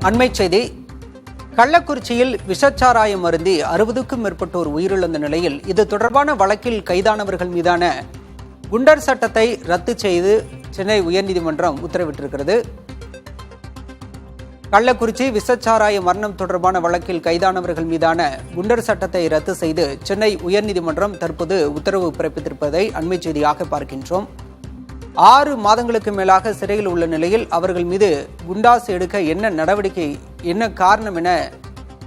அண்மை செய்தி. கள்ளக்குறிச்சியில் விஷச்சாராயம் அருந்தி 60க்கும் மேற்பட்டோர் உயிரிழந்த நிலையில் இது தொடர்பான வழக்கில் கைதானவர்கள் மீதான குண்டர் சட்டத்தை ரத்து செய்து சென்னை உயர்நீதிமன்றம் உத்தரவிட்டிருக்கிறது. கள்ளக்குறிச்சி விஷச்சாராய மரணம் தொடர்பான வழக்கில் கைதானவர்கள் மீதான குண்டர் சட்டத்தை ரத்து செய்து சென்னை உயர்நீதிமன்றம் தற்போது உத்தரவு பிறப்பித்திருப்பதை அண்மை செய்தியாக பார்க்கின்றோம். 6 மாதங்களுக்கு மேலாக சிறையில் உள்ள நிலையில் அவர்கள் மீது குண்டாசு எடுக்க என்ன நடவடிக்கை, என்ன காரணம் என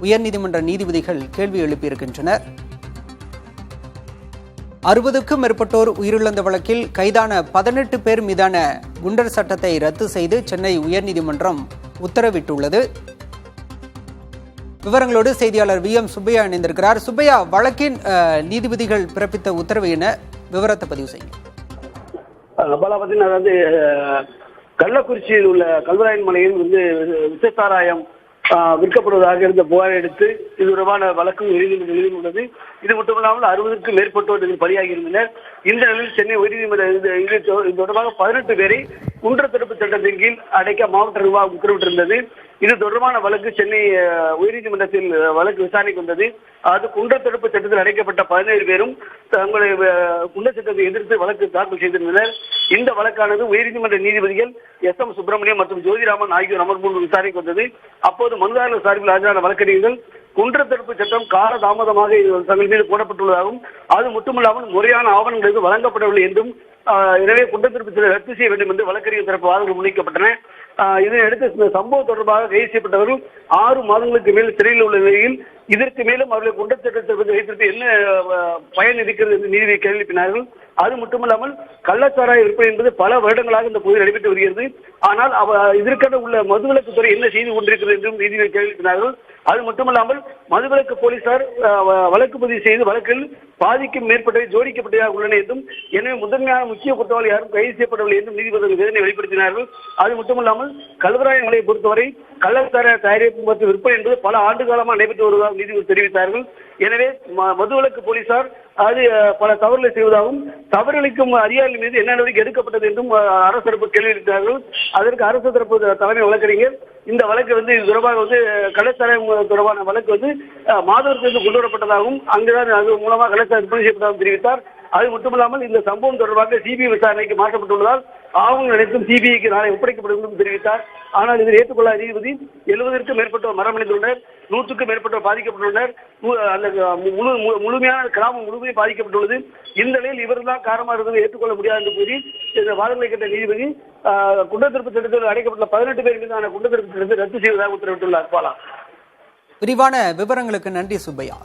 உயர்நீதிமன்ற நீதிபதிகள் கேள்வி எழுப்பியிருக்கின்றனர். 60க்கும் மேற்பட்டோர் உயிரிழந்த வழக்கில் கைதான 18 பேர் மீதான குண்டர் சட்டத்தை ரத்து செய்து சென்னை உயர்நீதிமன்றம் உத்தரவிட்டுள்ளது. விவரங்களோடு செய்தியாளர் VM சுப்பையா இணைந்திருக்கிறார். சுப்பையா, வழக்கின் நீதிபதிகள் பிறப்பித்த உத்தரவு என விவரத்தை பதிவு செய்யும். அதாவது கள்ளக்குறிச்சியில் உள்ள கல்வராயன் மலையில் விஷச்சாராயம் விற்கப்படுவதாக இருந்த புகாரை எடுத்து இது தொடர்பான வழக்கு உயர்நீதிமன்றம் உள்ளது. இது மட்டுமல்லாமல் 60க்கும் மேற்பட்டோர் இதில் பலியாகி இருந்தனர். இந்த நிலையில் சென்னை உயர்நீதிமன்றம் இது தொடர்பாக 18 பேரை குண்டர் தடுப்பு சட்டத்தின் கீழ் அடைக்க மாவட்ட நிர்வாகம் உத்தரவிட்டிருந்தது. இது தொடர்பான வழக்கு சென்னை உயர்நீதிமன்றத்தில் வழக்கு விசாரணைக்கு வந்தது. அது குண்டர் தடுப்பு சட்டத்தில் அடைக்கப்பட்ட 17 பேரும் தங்களுடைய குண்டர் சட்டத்தை எதிர்த்து வழக்கு தாக்கல் செய்திருந்தனர். இந்த வழக்கானது உயர்நீதிமன்ற நீதிபதிகள் SM சுப்பிரமணியம் மற்றும் ஜோதிராமன் ஆகியோர் அமர்வு முன் விசாரணைக்கு வந்தது. அப்போது மனுதாரர் சார்பில் ஆஜரான வழக்கறிஞர்கள் குண்டர் தடுப்பு சட்டம் கால தாமதமாக தங்கள் மீது போடப்பட்டுள்ளதாகவும் அது மட்டுமல்லாமல் முறையான ஆவணங்கள் வழங்கப்படவில்லை என்றும், எனவே குண்டர் தடுப்பு சட்டத்தை ரத்து செய்ய வேண்டும் என்று வழக்கறிஞர் தரப்பு வாதங்கள் முன்வைக்கப்பட்டன. இதனையடுத்து இந்த சம்பவம் தொடர்பாக கைது செய்யப்பட்டவர்கள் 6 மாதங்களுக்கு மேல் சிறையில் உள்ள நிலையில் இதற்கு மேலும் அவர்களை குண்டர் சட்டத்தை வைத்திருக்க என்ன பயன் இருக்கிறது என்று நீதிபதி கேள்வி எழுப்பினார்கள். அது மட்டுமல்லாமல் கள்ளச்சாராய விற்பனை என்பது பல வருடங்களாக இந்த பகுதியில் நடைபெற்று வருகிறது. ஆனால் இதற்கான உள்ள மதுவிலக்குத்துறை என்ன செய்து கொண்டிருக்கிறது என்றும் நீதிபதி கேள்வி எழுப்பினார்கள். அது மட்டுமல்லாமல் மதுவிலக்கு போலீசார் வழக்கு பதிவு செய்து வழக்கில் பாதிக்கும் மேற்பட்டவை ஜோடிக்கப்பட்டதாக உள்ளன என்றும், எனவே முதன்மையான முக்கிய குற்றவாளி யாரும் கைது செய்யப்படவில்லை என்றும் நீதிபதிகள் வேதனை வெளிப்படுத்தினார்கள். அது மட்டுமல்லாமல் கல்வராயன் மலையை பொறுத்தவரை கள்ளச்சாராய தயாரிப்பு மற்றும் விற்பனை என்பது பல ஆண்டு காலமாக நடைபெற்று வருவதாக நீதிபதி தெரிவித்தார்கள். எனவே மதுவிலக்கு போலீசார் பல தவறுகளை செய்வதாகவும் தவறுகளுக்கும் அதிகாரிகள் மீது என்ன நடவடிக்கை எடுக்கப்பட்டது என்றும் அரசு தரப்பு கேள்வி எழுப்பினார்கள். அதற்கு அரசு தரப்பு தலைமை வழக்கறிஞர் இந்த வழக்கு இது தொடர்பாக கள்ளச்சாராயம் தொடர்பான வழக்கு மாதத்திற்கு கொண்டு வரப்பட்டதாகவும் அங்குதான் அது மூலமாக கள்ளச்சாராயம் விற்பனை செய்யப்பட்டதாகவும் தெரிவித்தார். அது மட்டுமல்லாமல் இந்த சம்பவம் தொடர்பாக CBI விசாரணைக்கு மாற்றப்பட்டுள்ளதால் ஆவணங்கள் அனைத்தும் CBIக்கு நாளை ஒப்படைக்கப்படும் என்றும் தெரிவித்தார். ஆனால் இதில் ஏற்றுக்கொள்ளாத நீதிபதி 70க்கும் மேற்பட்டோர் மரணமடைந்துள்ளனர், 100க்கும் மேற்பட்டோர் பாதிக்கப்பட்டுள்ளனர், அந்த முழுமையான கிராமம் முழுமையும் பாதிக்கப்பட்டுள்ளது. இந்த நிலையில் இவர்தான் காரணமாக இருந்தது ஏற்றுக்கொள்ள முடியாது என்று கூறி இந்த வாதங்களை கேட்ட நீதிபதி குண்டர் தடுப்பு சட்டத்தில் அடைக்கப்பட்ட 18 பேர் மீதான குண்டர் தடுப்பு சட்டத்தை ரத்து செய்வதாக உத்தரவிட்டுள்ளார். விரிவான விவரங்களுக்கு நன்றி சுப்பையா.